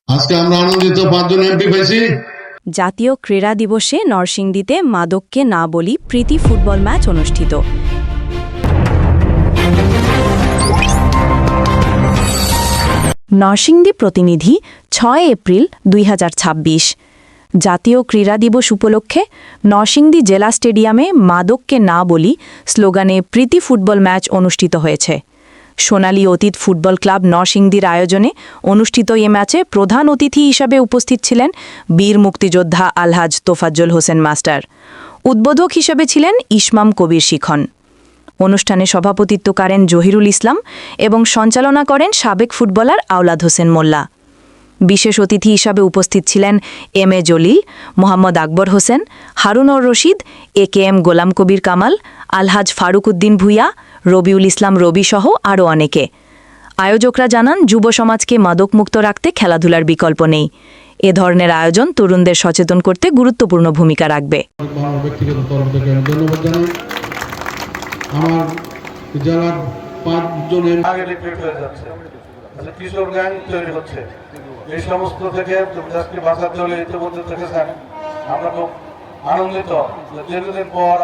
আজকে আমরা আনন্দিত 5 জন এমপি পেয়েছি। জাতীয় ক্রীড়া দিবসে নরসিংদীতে মাদককে না বলি প্রীতি ফুটবল ম্যাচ অনুষ্ঠিত। নরসিংদী প্রতিনিধি 6 এপ্রিল 2026। জাতীয় ক্রীড়া দিবস উপলক্ষে নরসিংদী জেলা স্টেডিয়ামে মাদককে না বলি স্লোগানে প্রীতি ফুটবল ম্যাচ অনুষ্ঠিত হয়েছে। সোনালী অতীত ফুটবল ক্লাব নরসিংদীর আয়োজনে অনুষ্ঠিত এ ম্যাচে প্রধান অতিথি হিসাবে উপস্থিত ছিলেন বীর মুক্তিযোদ্ধা আলহাজ তোফাজ্জল হোসেন মাস্টার। উদ্বোধক হিসেবে ছিলেন ইসমাম কবির শিখন। অনুষ্ঠানে সভাপতিত্ব করেন জহিরুল ইসলাম এবং সঞ্চালনা করেন সাবেক ফুটবলার আওলাদ হোসেন মোল্লা। বিশেষ অতিথি হিসাবে উপস্থিত ছিলেন M A Jalil, Mohammad Akbar Hossain, Harunur Rashid, AKM Golam Kabir Kamal, আলহাজ ফারুক উদ্দিন ভুইয়া, রবিউল ইসলাম রবি সহ আরও অনেকে। আয়োজকরা জানান, যুব সমাজকে মাদকমুক্ত রাখতে খেলাধুলার বিকল্প নেই। এ ধরনের আয়োজন তরুণদের সচেতন করতে গুরুত্বপূর্ণ ভূমিকা রাখবে। ব্যক্তিগত তরফ থেকে ধন্যবাদ জানাই। আমার জেলার 5 জন আগে রিপিট হয়ে যাচ্ছে, কিশোর গ্যাং তৈরি হচ্ছে। এই সমস্ত থেকে দেশকে বাঁচার জন্য ইতিমধ্যে থেকেছেন। আমরা খুব আনন্দিত দীর্ঘদিন পর